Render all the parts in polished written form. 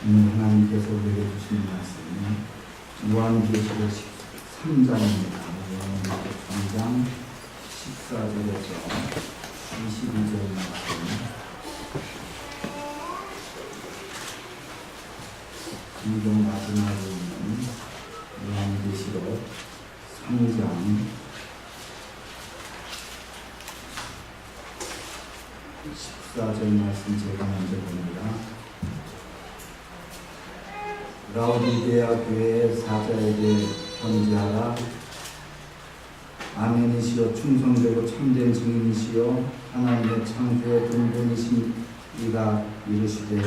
하나님께서 우리에게 주신 말씀은 요한계시록 13장입니다. 요한계시록 3장 14절에서 22절 말씀. 성경 마지막에 있는 요한계시록 3장 14절 말씀 제가 먼저 봅니다. 라오디게아 교회의 사자에게 편지하라. 아멘이시여 충성되고 참된 증인이시여 하나님의 창조의 근본이신 이가 이르시되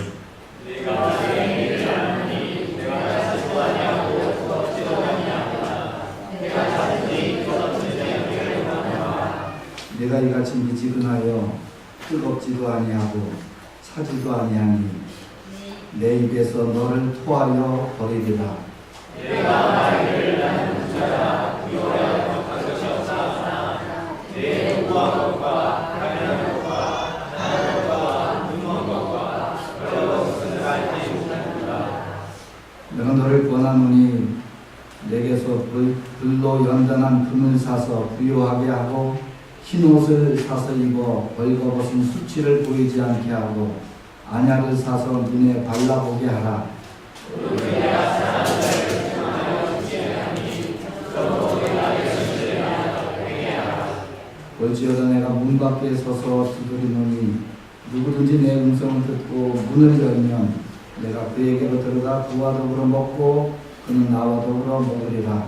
내가 내 일을 아느니 내가 자지도 아니하고 걷지도 아니하노라. 내가 자든지 걷든지 아니하노라. 내가 이같이 미지근하여 뜨겁지도 아니하고 차지도 아니하니 내 입에서 너를 토하여 버리리라. 내가 나이를 낳는 자라 부여하여 가져시옵소서. 내 우한 것과 가련한 것과 가난한 것과 눈먼 것과 어려운 것을 알지 못하노라. 내가 너를 권하노니 내게서 불로 연단한 금을 사서 부요하게 하고 흰 옷을 사서 입어 벌거벗은 수치를 보이지 않게 하고 안약을 사서 눈에 발라보게 하라. 볼지어다 내가 문 밖에 서서 두드리노니 누구든지 내 음성을 듣고 문을 열면 내가 그에게로 들어가 그와 더불어 먹고 그는 나와 더불어 먹으리라.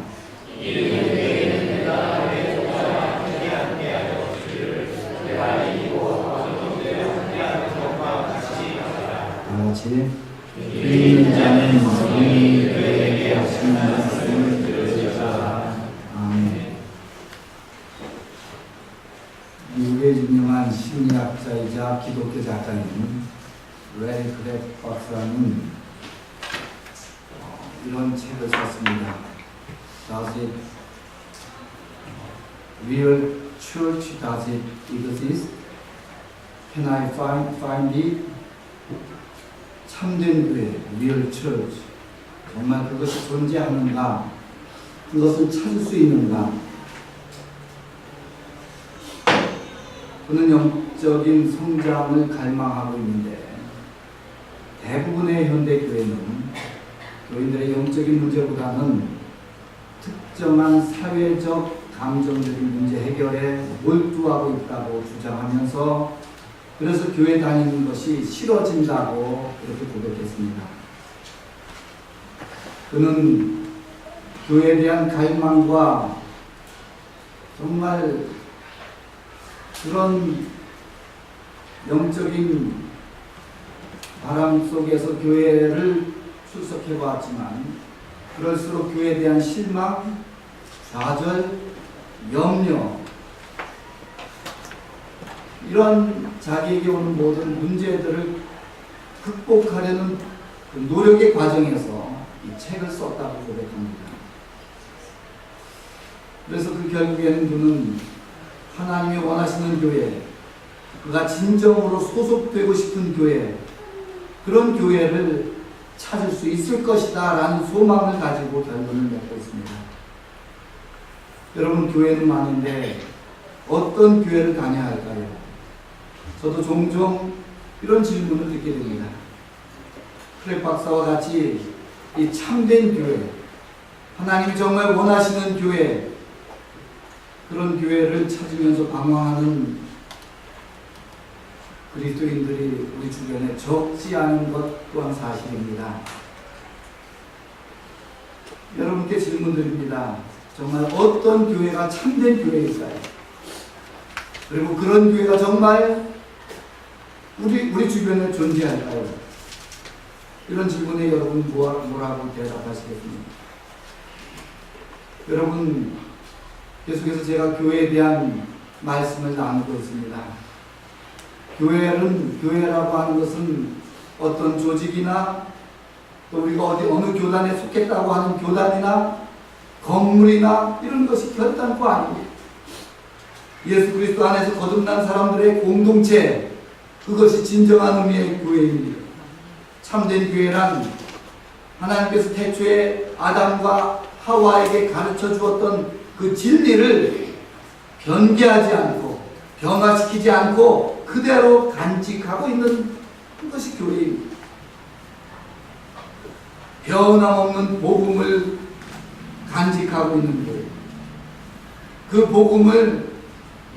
다같이 믿는 자는 성령이 그에게 하신 말씀을 들으리라. 아멘. 미국의 유명한 심리학자이자 기독교 작가인 레리 크레퍼스라는 이런 책을 썼습니다. Does it real church? Does it exist? Can I find it? 참된 교회, real church. 정말 그것이 존재하는가? 그것을 찾을 수 있는가? 그는 영적인 성장을 갈망하고 있는데 대부분의 현대 교회는 교인들의 영적인 문제보다는 특정한 사회적 감정적인 문제 해결에 몰두하고 있다고 주장하면서 그래서 교회 다니는 것이 싫어진다고 그렇게 고백했습니다. 그는 교회에 대한 갈망과 정말 그런 영적인 바람 속에서 교회를 출석해 보았지만 그럴수록 교회에 대한 실망, 좌절, 염려 이런 자기에게 오는 모든 문제들을 극복하려는 그 노력의 과정에서 이 책을 썼다고 고백합니다. 그래서 그 결국에는 그는 하나님이 원하시는 교회, 그가 진정으로 소속되고 싶은 교회, 그런 교회를 찾을 수 있을 것이다 라는 소망을 가지고 결론을 맺고 있습니다. 여러분, 교회는 많은데 어떤 교회를 다녀야 할까요? 저도 종종 이런 질문을 듣게 됩니다. 크랩 박사와 같이 이 참된 교회, 하나님이 정말 원하시는 교회, 그런 교회를 찾으면서 방황하는 그리스도인들이 우리 주변에 적지 않은 것 또한 사실입니다. 여러분께 질문드립니다. 정말 어떤 교회가 참된 교회일까요? 그리고 그런 교회가 정말 우리 주변에 존재할까요? 이런 질문에 여러분 뭐라고 대답하시겠습니까? 여러분, 계속해서 제가 교회에 대한 말씀을 나누고 있습니다. 교회라고 하는 것은 어떤 조직이나 또 우리가 어느 교단에 속했다고 하는 교단이나 건물이나 이런 것이 결단코 아닙니다. 예수 그리스도 안에서 거듭난 사람들의 공동체, 그것이 진정한 의미의 교회입니다. 참된 교회란 하나님께서 태초에 아담과 하와에게 가르쳐 주었던 그 진리를 변개하지 않고 변화시키지 않고 그대로 간직하고 있는 것이 교회입니다. 변함없는 복음을 간직하고 있는 교회. 그 복음을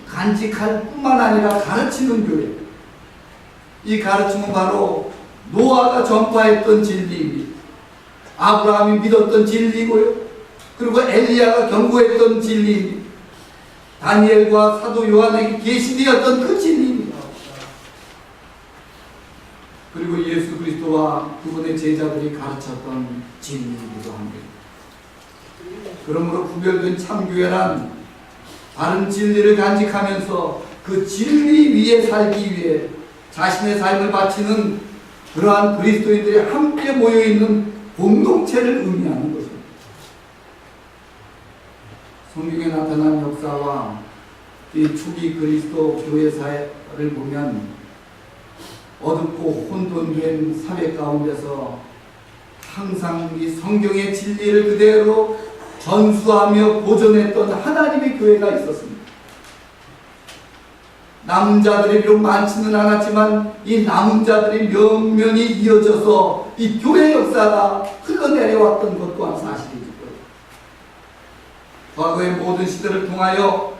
간직할 뿐만 아니라 가르치는 교회. 이 가르침은 바로 노아가 전파했던 진리입니다. 아브라함이 믿었던 진리고요. 그리고 엘리야가 경고했던 진리입니다. 다니엘과 사도 요한에게 계시되었던 그 진리입니다. 그리고 예수 그리스도와 그분의 제자들이 가르쳤던 진리이기도 합니다. 그러므로 구별된 참교회란 바른 진리를 간직하면서 그 진리 위에 살기 위해 자신의 삶을 바치는 그러한 그리스도인들이 함께 모여있는 공동체를 의미하는 것입니다. 성경에 나타난 역사와 이 초기 그리스도 교회사를 보면 어둡고 혼돈된 사회 가운데서 항상 이 성경의 진리를 그대로 전수하며 보존했던 하나님의 교회가 있었습니다. 남은 자들이 비록 많지는 않았지만 이 남은 자들이 면면이 이어져서 이 교회 역사가 흘러내려왔던 것 또한 사실이죠. 과거의 모든 시대를 통하여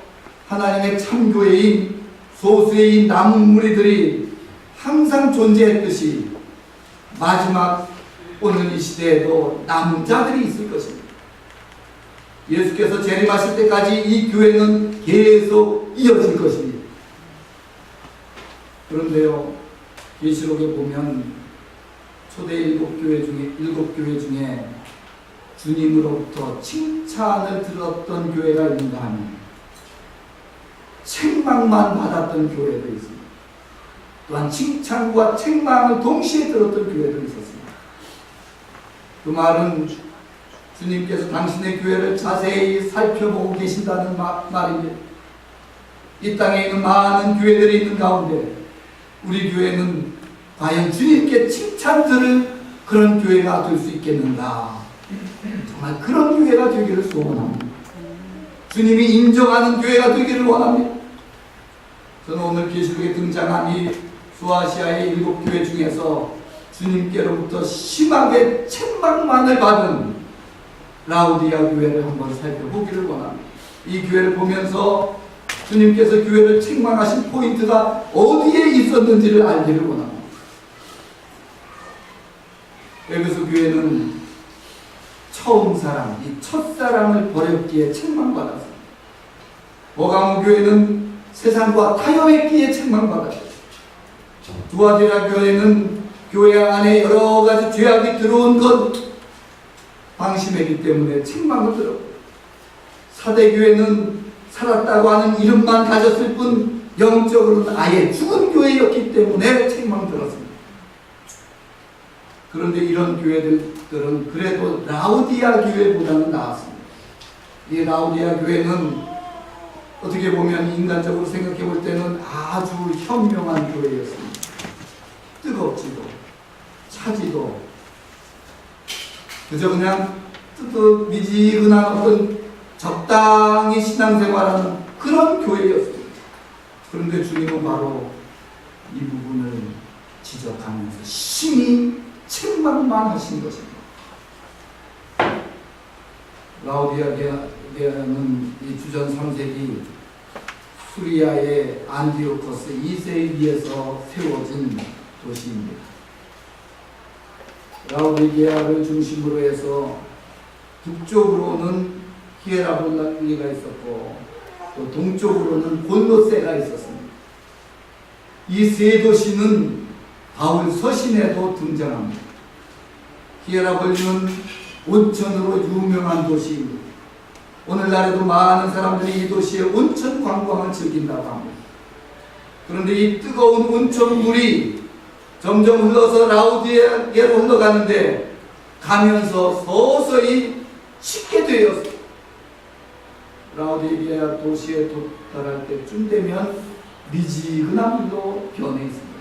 하나님의 참교회인 소수의 이 남은 무리들이 항상 존재했듯이 마지막 오늘 이 시대에도 남은 자들이 있을 것입니다. 예수께서 재림하실 때까지 이 교회는 계속 이어질 것입니다. 그런데요, 계시록에 보면 초대 7교회 중에 주님으로부터 칭찬을 들었던 교회가 있는가 하면 책망만 받았던 교회도 있습니다. 또한 칭찬과 책망을 동시에 들었던 교회도 있었습니다. 그 말은 주님께서 당신의 교회를 자세히 살펴보고 계신다는 말입니다. 이 땅에 있는 많은 교회들이 있는 가운데 우리 교회는 과연 주님께 칭찬 들을 그런 교회가 될 수 있겠는가? 정말 그런 교회가 되기를 소원합니다. 주님이 인정하는 교회가 되기를 원합니다. 저는 오늘 계시록에 등장한 이 소아시아의 7교회 중에서 주님께로부터 심하게 책망만을 받은 라우디아 교회를 한번 살펴보기를 원합니다. 이 교회를 보면서 주님께서 교회를 책망하신 포인트가 어디에 있었는지를 알기를 원합니다. 에베소 교회는 처음 사랑, 이 첫사랑을 버렸기에 책망받았습니다. 버가모 교회는 세상과 타협했기에 책망받았습니다. 두아디라 교회는 교회 안에 여러 가지 죄악이 들어온 것 방심했기 때문에 책망을 들었고, 사대교회는 살았다고 하는 이름만 가졌을 뿐 영적으로는 아예 죽은 교회였기 때문에 책망들었습니다. 그런데 이런 교회들은 그래도 라우디아 교회보다는 나았습니다. 이 라우디아 교회는 어떻게 보면 인간적으로 생각해 볼 때는 아주 현명한 교회였습니다. 뜨겁지도 차지도 그저 그냥 미지근한 어떤 적당히 신앙생활하는 그런 교회였습니다. 그런데 주님은 바로 이 부분을 지적하면서 심히 책망만 하신 것입니다. 라우디아게는 이 주전 3세기 수리아의 안디오코스 2세기에서 세워진 도시입니다. 라우디게아를 중심으로 해서 북쪽으로는 히에라볼리가 있었고 또 동쪽으로는 골로세가 있었습니다. 이 세 도시는 바울 서신에도 등장합니다. 히에라볼리는 온천으로 유명한 도시입니다. 오늘날에도 많은 사람들이 이 도시의 온천 관광을 즐긴다고 합니다. 그런데 이 뜨거운 온천물이 점점 흘러서 라우디게아로 흘러가는데 가면서 서서히 식게 되었습니다. 라우디게아 도시에 도달할 때쯤 되면 미지근한 물로 변해 있습니다.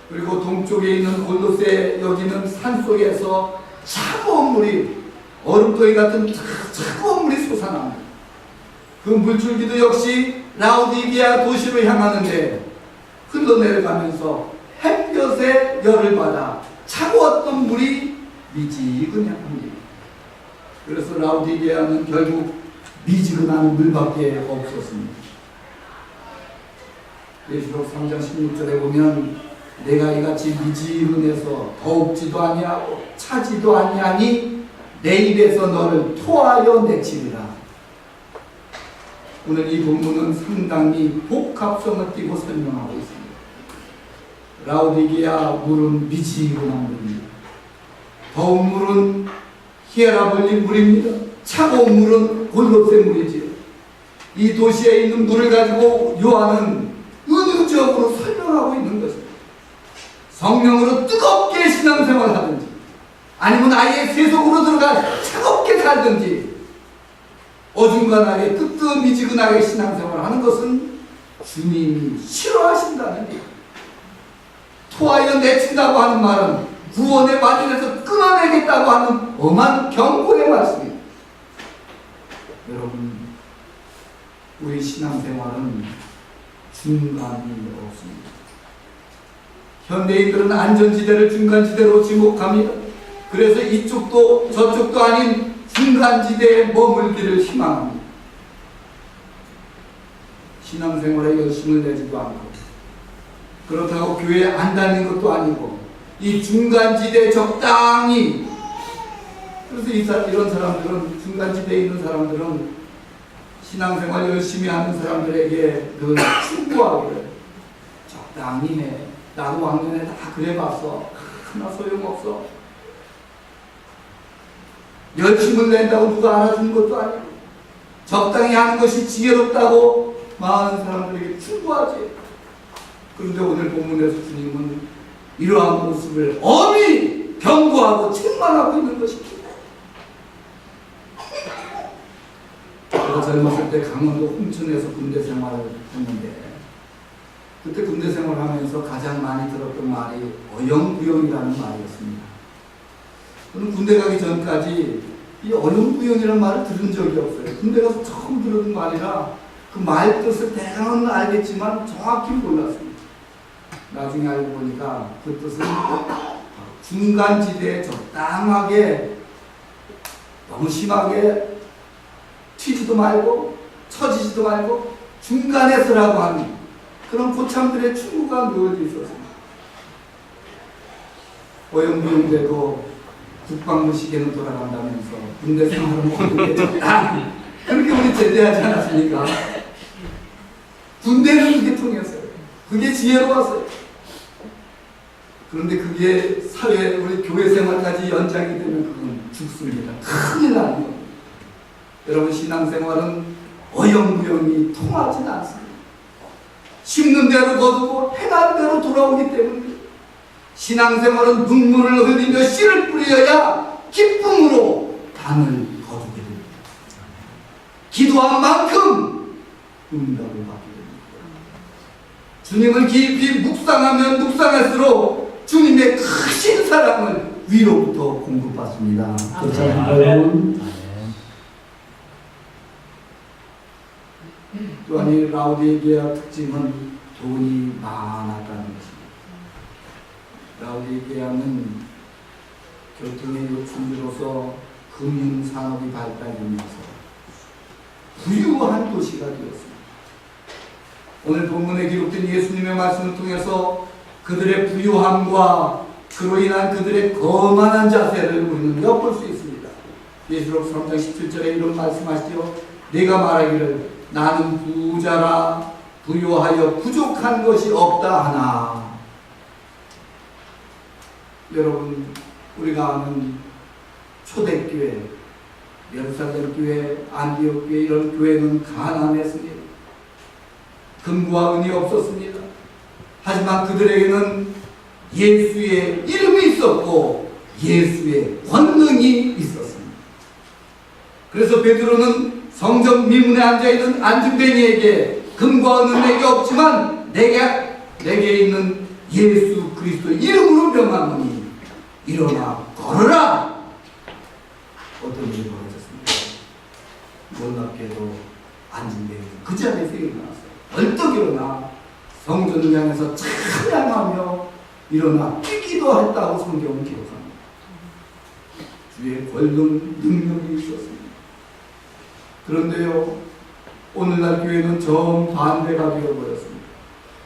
그리고 동쪽에 있는 골로새 여기는 산속에서 차가운 물이, 얼음덩이 같은 차가운 물이 솟아납니다. 그 물줄기도 역시 라오디게아 도시로 향하는데 흘러내려가면서 햇볕에 열을 받아 차가웠던 물이 미지근합니다. 그래서 라오디게아는 결국 미지근한 물밖에 없었습니다. 예수록 3장 16절에 보면 내가 이같이 미지근해서 더욱지도 아니하고 차지도 아니하니 내 입에서 너를 토하여 내치리라. 오늘 이 본문은 상당히 복합성을 띠고 설명하고 있습니다. 라오디게아 물은 미지근한 물입니다. 더운 물은 히에라볼리 물입니다. 차가운 물은 골로새 물이지요. 이 도시에 있는 물을 가지고 요한은 은유적으로 설명하고 있는 것입니다. 성령으로 뜨겁게 신앙생활 하든지 아니면 아예 세속으로 들어가 차갑게 살든지 어중간하게 뜨뜻미지근하게 신앙생활을 하는 것은 주님이 싫어하신다는 일. 토하여 내친다고 하는 말은 구원의 마진에서 끊어내겠다고 하는 엄한 경고의 말씀입니다. 여러분, 우리 신앙생활은 중간이 없습니다. 현대인들은 안전지대를 중간지대로 지목합니다. 그래서 이쪽도 저쪽도 아닌 중간지대에 머물기를 희망합니다. 신앙생활에 열심을 내지도 않고 그렇다고 교회에 안 다니는 것도 아니고 이 중간지대에 적당히, 그래서 이런 사람들은, 중간지대에 있는 사람들은 신앙생활 열심히 하는 사람들에게 늘 충고하기를 적당히 해. 나도 왕년에 다 그래봤어. 하나 소용없어. 열심을 낸다고 누가 알아주는 것도 아니고 적당히 하는 것이 지혜롭다고 많은 사람들에게 충고하지. 그런데 오늘 본문에서 주님은 이러한 모습을 엄히 경고하고 책망하고 있는 것입니다. 제가 젊었을 때 강원도 홍천에서 군대 생활을 했는데 그때 군대 생활하면서 가장 많이 들었던 말이 어영부영이라는 말이었습니다. 저는 군대 가기 전까지 이 어영부영이라는 말을 들은 적이 없어요. 군대 가서 처음 들은 말이라 그 말 뜻을 대강은 알겠지만 정확히 몰랐습니다. 나중에 알고 보니까 그 뜻은 중간지대에 적당하게 너무 심하게 튀지도 말고 처지지도 말고 중간에 서라고 하는 그런 고참들의 충고가 늘 있었습니다. 어영부영대도 국방부 시계는 돌아간다면서 군대 생활은 모든 게 적당, 그렇게 우리 제대하지 않았습니까? 군대는 그게 통했어요. 그게 지혜로웠어요. 그런데 그게 사회, 우리 교회 생활까지 연장이 되면 그건 죽습니다. 큰일 나는 겁니다. 여러분, 신앙생활은 어영부영이 통하지는 않습니다. 심는 대로 거두고 행한 대로 돌아오기 때문입니다. 신앙생활은 눈물을 흘리며 씨를 뿌려야 기쁨으로 단을 거두게 됩니다. 기도한 만큼 응답을 받게 됩니다. 주님을 깊이 묵상하면 묵상할수록 주님의 크신 사랑을 위로부터 공급받습니다. 그렇잖아요, 여러분. 또한 이 라오디게아 특징은 돈이 많았다는 것입니다. 라오디게아는 교통의 요충지로서 금융산업이 발달되면서 부유한 도시가 되었습니다. 오늘 본문에 기록된 예수님의 말씀을 통해서 그들의 부유함과 그로 인한 그들의 거만한 자세를 우리는 엿볼 수 있습니다. 예수록 3장 17절에 이런 말씀하시죠. 내가 말하기를 나는 부자라 부유하여 부족한 것이 없다 하나. 여러분, 우리가 아는 초대교회, 예루살렘 교회, 안디옥 교회, 이런 교회는 가난했습니다. 금과 은이 없었습니다. 하지만 그들에게는 예수의 이름이 있었고 예수의 권능이 있었습니다. 그래서 베드로는 성전 미문에 앉아있는 안중뱅이에게 금과 은은 내게 없지만 내게 있는 예수 그리스도 이름으로 명하노니 일어나 걸어라. 어떤 일이 벌어졌습니까? 놀랍게도 앉은 데에서 그 자리에서 일어났어요. 벌떡 일어나 성전을 향해서 찬양하며 일어나 뛰기도 했다고 성경은 기록합니다. 주의 권능 능력이 있었습니다. 그런데요, 오늘날 교회는 정반대가 되어버렸습니다.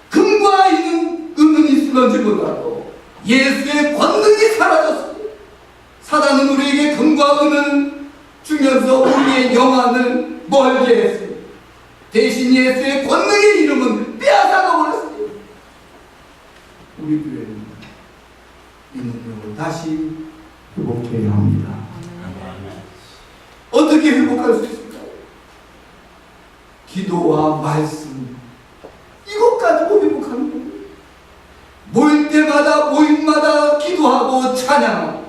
금과 은은 있을런지 몰라도 예수의 권능이 사라졌습니다. 사단은 우리에게 금과 은을 주면서 우리의 영안을 멀게 했습니다. 대신 예수의 권능의 이름은 빼앗아가 버렸습니다. 우리 교회는 이 능력을 다시 회복해야 합니다. 어떻게 회복할 수 있을까요? 기도와 말씀, 이것 가지고 회복하는 겁니다. 모일 때마다 모임마다 기도하고 찬양하고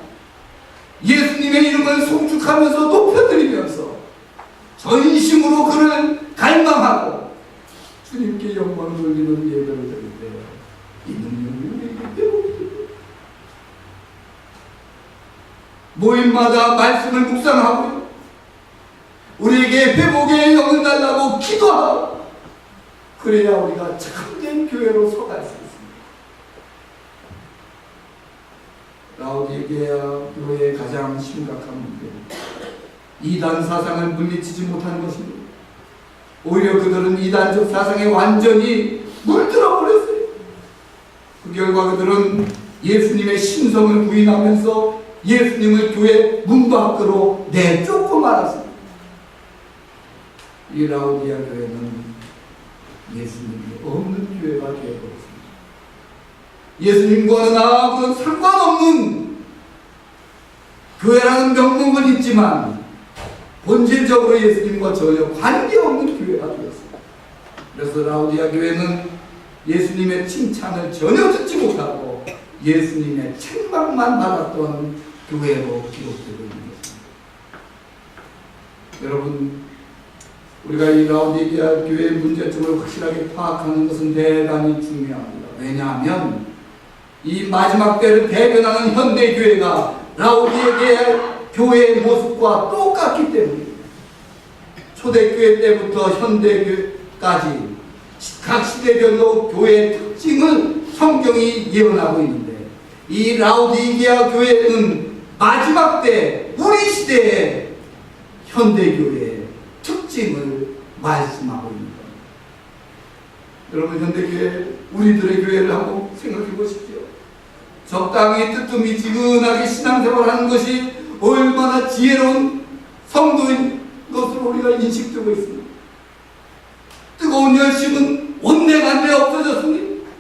예수님의 이름을 송축하면서 높여드리면서 전심으로 그를 갈망하고 주님께 영광을 돌리는 예배를 드릴 때 이 능력이 우리에게 배워옵니다. 모임마다 말씀을 묵상하고요, 우리에게 회복의 영을 달라고 기도하고, 그래야 우리가 참된 교회로 서갈 수 있습니다. 라오디게아 교회의 가장 심각한 문제는 이단 사상을 물리치지 못하는 것입니다. 오히려 그들은 이단적 사상에 완전히 물들어 버렸어요. 그 결과 그들은 예수님의 신성을 부인하면서 예수님을 교회 문 밖으로 내쫓고 말았습니다. 이 라오디아 교회는 예수님이 없는 교회가 되어버렸습니다. 예수님과는 아무런 상관없는 교회라는 명목은 있지만 본질적으로 예수님과 전혀 관계없는 교회가 되었습니다. 그래서 라오디아 교회는 예수님의 칭찬을 전혀 듣지 못하고 예수님의 책망만 받았던 교회로 기록되고 있는 것입니다. 여러분, 우리가 이 라오디게아 교회의 문제점을 확실하게 파악하는 것은 대단히 중요합니다. 왜냐하면 이 마지막 때를 대변하는 현대교회가 라오디게아 교회의 모습과 똑같기 때문입니다. 초대교회 때부터 현대교회까지 각 시대별로 교회의 특징을 성경이 예언하고 있는데, 이 라오디게아 교회는 마지막 때 우리 시대의 현대교회의 특징을 말씀하고 있는 겁니다. 여러분, 현대교회, 우리들의 교회를 한번 생각해 보십시오. 적당히 뜨뜻미지근하게 신앙생활하는 것이 얼마나 지혜로운 성도인 것으로 우리가 인식되고 있습니다. 뜨거운 열심은 온데간데 없어졌습니다.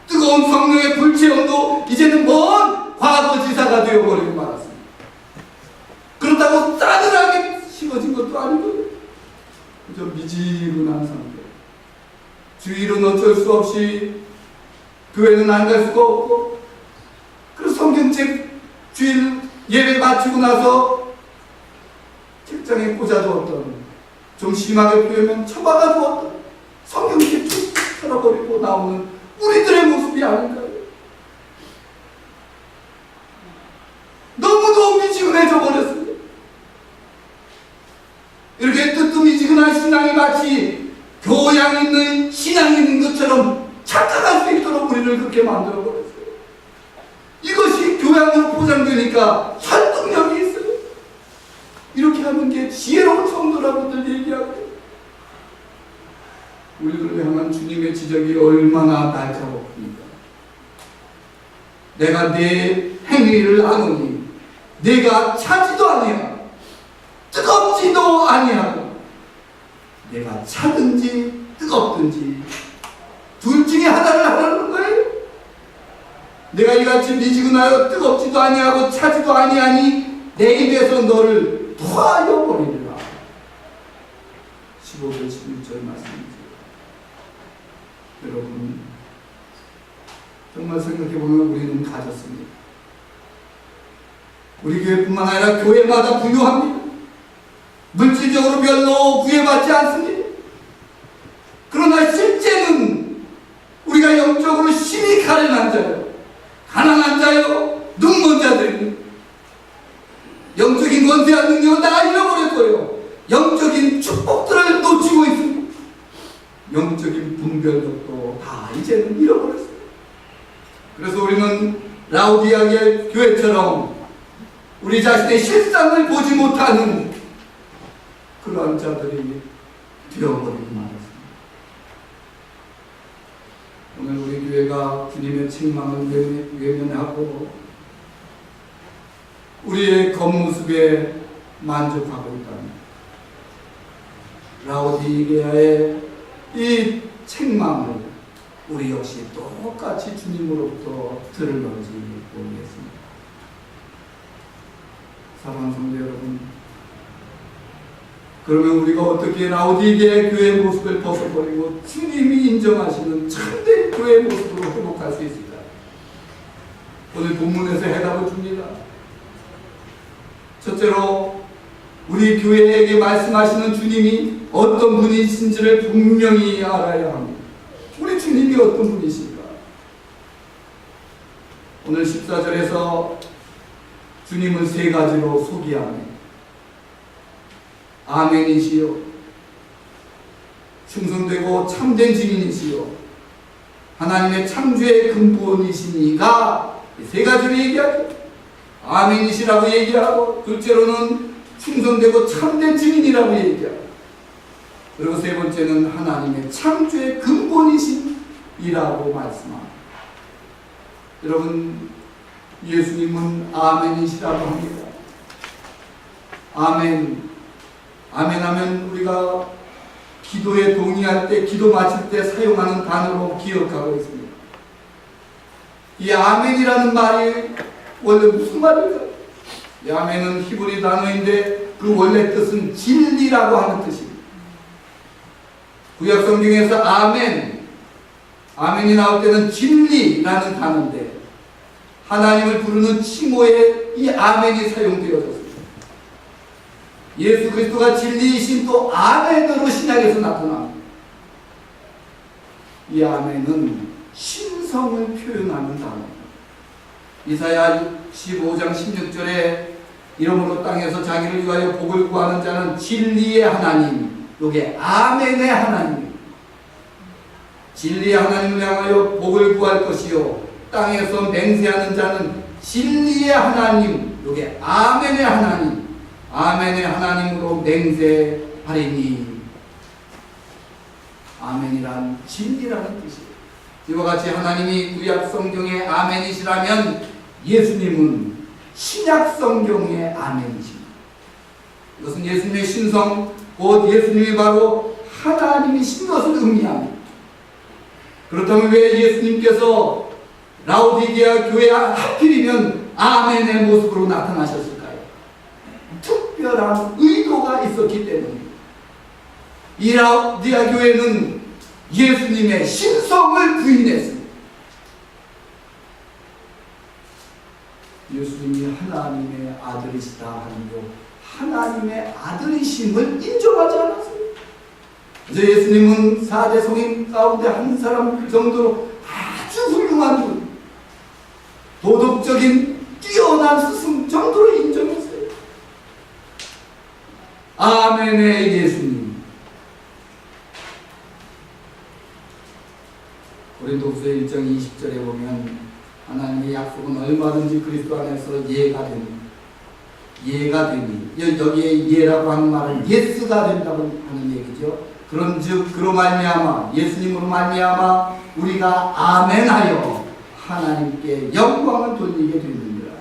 뜨거운 성령의 불체험도 이제는 먼 과거지사가 되어버리고 말았습니다. 그렇다고 싸늘하게 식어진 것도 아니고 그저 미지근한 상태. 주일은 어쩔 수 없이 교회는 안 갈 수가 없고, 그래서 성경책 주일 예배 마치고 나서 책장에 꽂아두었던, 좀 심하게 표현하면 처박아두었던 성경책 툭 털어버리고 나오는 우리들의 모습이 아닌가요? 너무도 미지근해져 버렸습니다. 이렇게 뜨뜻미지근한 신앙이 마치 교양 있는 신앙이 있는 것처럼 착각할 수 있도록 우리를 그렇게 만들어 버렸어요. 이것이 교양으로 포장되니까 설득력이 있어요. 이렇게 하는 게 지혜로운 성도라고들 얘기하고, 우리들을 향한 주님의 지적이 얼마나 날카롭습니까? 내가 내 행위를 아노니 내가 차지도 아니하고 뜨겁지도 아니하고, 내가 차든지 뜨겁든지 둘 중에 하나를 하라는 거예요. 내가 이같이 미지근하여 뜨겁지도 아니하고 차지도 아니하니 내 입에서 너를 토하여 버리리라. 15절 16절 말씀이죠. 여러분, 정말 생각해보면 우리는 가졌습니다. 우리 교회뿐만 아니라 교회마다 부유합니다. 물질적으로 별로 구애받지 않습니다. 그러나 실제는 우리가 영적으로 심히 가를 우리는 라오디아 교회처럼 우리 자신의 실상을 보지 못하는 그러한 자들이 되어버리고 말았습니다. 오늘 우리 교회가 주님의 책망을 외면하고 우리의 겉모습에 만족하고 있다면 라오디게아의 이 책망을 우리 역시 똑같이 주님으로부터 들을런지 모르겠습니다. 사랑하는 성도 여러분, 그러면 우리가 어떻게 라오디게아 교회의 모습을 벗어버리고 주님이 인정하시는 참된 교회의 모습으로 회복할 수 있을까요? 오늘 본문에서 해답을 줍니다. 첫째로 우리 교회에게 말씀하시는 주님이 어떤 분이신지를 분명히 알아야 합니다. 우리 주님이 어떤 분이신가? 오늘 14절에서 주님은 세 가지로 소개합니다. 아멘이시요, 충성되고 참된 증인이시요, 하나님의 창조의 근본이시니가 세 가지를 얘기하죠. 아멘이시라고 얘기하고, 둘째로는 충성되고 참된 증인이라고 얘기하고, 그리고 세 번째는 하나님의 창조의 근본이신이라고 말씀합니다. 여러분, 예수님은 아멘이시라고 합니다. 아멘. 아멘 하면 우리가 기도에 동의할 때, 기도 마칠 때 사용하는 단어로 기억하고 있습니다. 이 아멘이라는 말이 원래 무슨 말일까요? 이 아멘은 히브리 단어인데 그 원래 뜻은 진리라고 하는 뜻입니다. 구약 성경에서 아멘이 나올 때는 진리라는 단어인데 하나님을 부르는 칭호에 이 아멘이 사용되어졌습니다. 예수 그리스도가 진리이신 또 아멘으로 신약에서 나타납니다. 이 아멘은 신성을 표현하는 단어입니다. 이사야 15장 16절에 이러므로 땅에서 자기를 위하여 복을 구하는 자는 진리의 하나님, 요게 아멘의 하나님, 진리의 하나님을 향하여 복을 구할 것이요 땅에서 맹세하는 자는 진리의 하나님, 요게 아멘의 하나님, 아멘의 하나님으로 맹세하리니. 아멘이란 진리라는 뜻이에요. 이와 같이 하나님이 구약 성경의 아멘이시라면 예수님은 신약 성경의 아멘이십니다. 이것은 예수님의 신성, 곧 예수님이 바로 하나님이신 것을 의미합니다. 그렇다면 왜 예수님께서 라오디게아 교회에 하필이면 아멘의 모습으로 나타나셨을까요? 특별한 의도가 있었기 때문입니다. 이 라오디게아 교회는 예수님의 신성을 부인했습니다. 예수님이 하나님의 아들이시다 하는데 하나님의 아들이심을 인정하지 않았습니다. 이제 예수님은 4대 성인 가운데 한 사람 정도로 아주 훌륭한 분, 도덕적인 뛰어난 스승 정도로 인정했어요. 아멘의 예수님. 고린도후서 1장 20절에 보면 하나님의 약속은 얼마든지 그리스도 안에서 예가 됩니다. 예가 되니, 여기에 예라고 하는 말은 예스가 된다고 하는 얘기죠. 그런즉 그로 말미암아 예수님으로 말미암아 우리가 아멘하여 하나님께 영광을 돌리게 됩니다.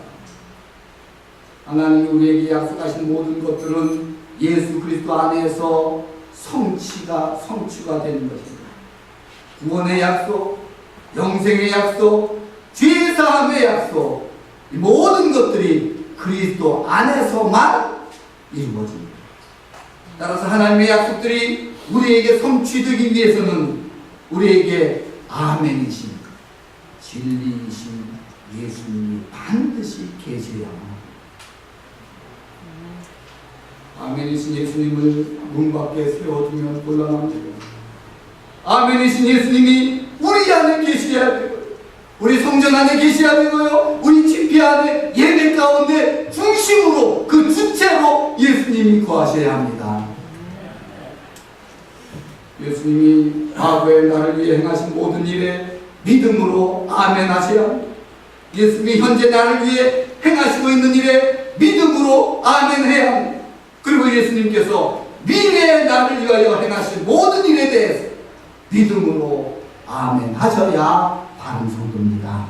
하나님이 우리에게 약속하신 모든 것들은 예수 그리스도 안에서 성취가 되는 것입니다. 구원의 약속, 영생의 약속, 죄사함의 약속, 이 모든 것들이 그리스도 안에서만 이루어집니다. 따라서 하나님의 약속들이 우리에게 성취되기 위해서는 우리에게 아멘이신 진리이신 예수님이 반드시 계셔야 합니다. 아멘이신 예수님을 문 밖에 세워두면 곤란합니다. 아멘이신 예수님이 우리 안에 계셔야 되고요. 우리 성전 안에 계셔야 되고요. 우리 집회 안에 예배 가운데 중심으로 그 주체로 예수님이 거하셔야 합니다. 예수님이 과거에 나를 위해 행하신 모든 일에 믿음으로 아멘 하셔야 합니다. 예수님이 현재 나를 위해 행하시고 있는 일에 믿음으로 아멘 해야 합니다. 그리고 예수님께서 미래에 나를 위하여 행하실 모든 일에 대해서 믿음으로 아멘 하셔야 바른 성도입니다.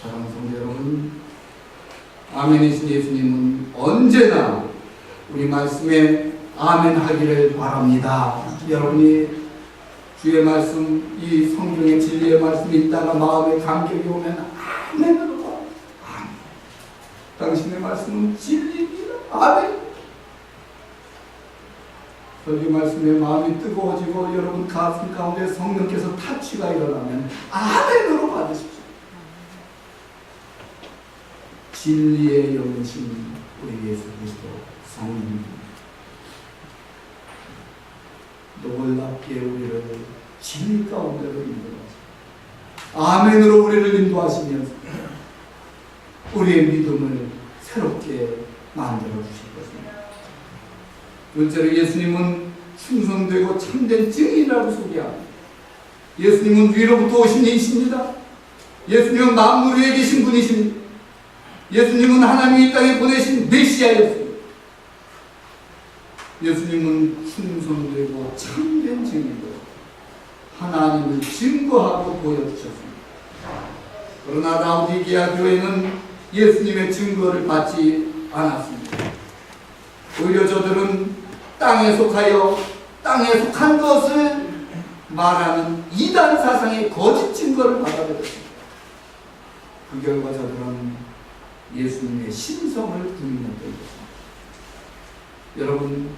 사랑하는 성도 여러분, 아멘이신 예수님은 언제나 우리 말씀에 아멘 하기를 바랍니다. 여러분이 주의 말씀, 이 성경의 진리의 말씀이 있다가 마음에 감격이 오면 아멘으로 봐. 아멘. 당신의 말씀은 진리입니다. 아멘. 설교 말씀에 마음이 뜨거워지고 여러분 가슴 가운데 성령께서 타치가 일어나면 아멘으로 받으십시오. 진리의 영이신 우리 예수 그리스도 성령님, 놀랍게 우리를 진리 가운데로 인도하시고 아멘으로 우리를 인도하시면서 우리의 믿음을 새롭게 만들어 주실 것입니다. 둘째로 예수님은 충성되고 참된 증인이라고 소개합니다. 예수님은 위로부터 오신 이십니다. 예수님은 만물 위에 계신 분이십니다. 예수님은 하나님이 이 땅에 보내신 메시아였습니다. 예수님은 충성되고 참된 증인으로 하나님을 증거하고 보여주셨습니다. 그러나 라오디게아 교회는 예수님의 증거를 받지 않았습니다. 오히려 저들은 땅에 속하여 땅에 속한 것을 말하는 이단 사상의 거짓 증거를 받아들였습니다. 그 결과 저들은 예수님의 신성을 부인했던 것입니다. 여러분,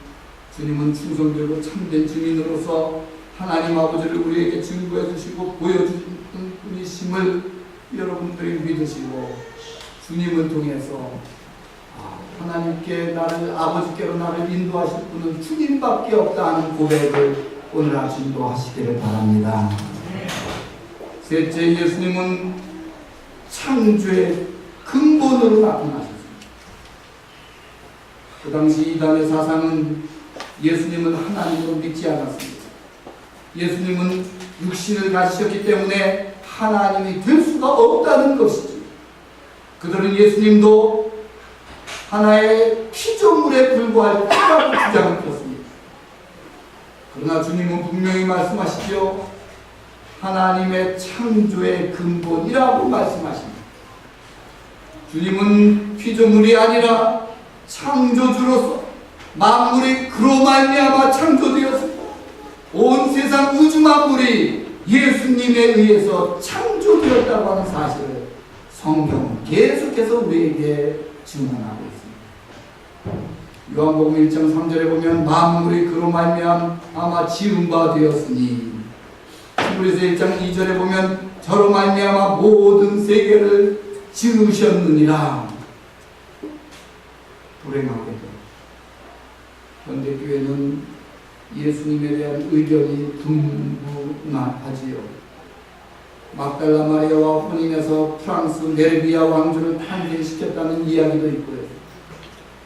주님은 충성되고 참된 증인으로서 하나님 아버지를 우리에게 증거해 주시고 보여주는 분이심을 여러분들이 믿으시고 주님을 통해서 하나님께 나를, 아버지께로 나를 인도하실 분은 주님밖에 없다 하는 고백을 오늘 아침도 하시기를 바랍니다. 셋째, 예수님은 창조의 근본으로 나타나셨습니다. 그 당시 이단의 사상은 예수님은 하나님으로 믿지 않았습니다. 예수님은 육신을 가지셨기 때문에 하나님이 될 수가 없다는 것이죠. 그들은 예수님도 하나의 피조물에 불과할 거라고 주장을 폈습니다. 그러나 주님은 분명히 말씀하시죠. 하나님의 창조의 근본이라고 말씀하십니다. 주님은 피조물이 아니라 창조주로서 만물이 그로 말미암아 창조되었습니다. 온 세상 우주 만물이 예수님에 의해서 창조되었다고 하는 사실을 성경은 계속해서 우리에게 증언하고 있습니다. 요한복음 1장 3절에 보면 만물이 그로 말미암아 지은 바 되었으니, 히브리서 1장 2절에 보면 저로 말미암아 모든 세계를 지으셨느니라. 불행하게도 현대교회는 예수님에 대한 의견이 분분하지요. 막달라 마리아와 혼인해서 프랑스 메르비아 왕조를 탄생시켰다는 이야기도 있고요.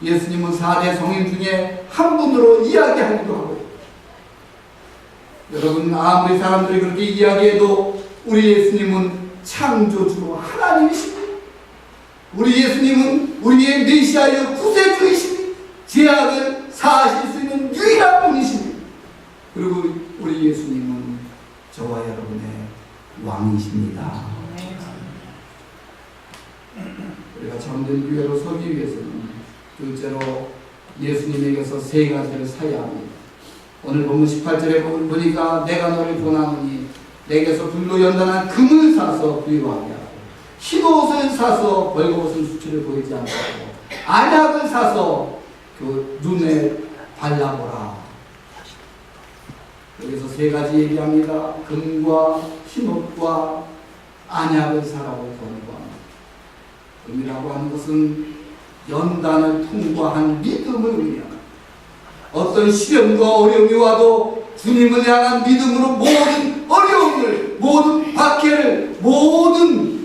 예수님은 4대 성인 중에 한 분으로 이야기하기도 하고, 여러분 아무리 사람들이 그렇게 이야기해도 우리 예수님은 창조주 하나님이십니다. 우리 예수님은 우리의 메시아여 구세주이십니다. 죄악을 사하실 수 있는 유일한 분이십니다. 그리고 우리 예수님은 저와 여러분의 왕이십니다. 우리가 참된 교회로 서기 위해서는 둘째로 예수님에게서 세 가지를 사야 합니다. 오늘 본문 18절에 보니까 내가 너를 보나노니 내게서 불로 연단한 금을 사서 부유하게 하고 흰옷을 사서 벌거벗은 수치를 보이지 않게 하고 안약을 사서 그 눈에 발라보라. 여기서 세 가지 얘기합니다. 금과 흰옷과 안약을 사라고 권고합니다. 금이라고 하는 것은 연단을 통과한 믿음을 의미합니다. 어떤 시련과 어려움이 와도 주님을 향한 믿음으로 모든 어려움을, 모든 박해를, 모든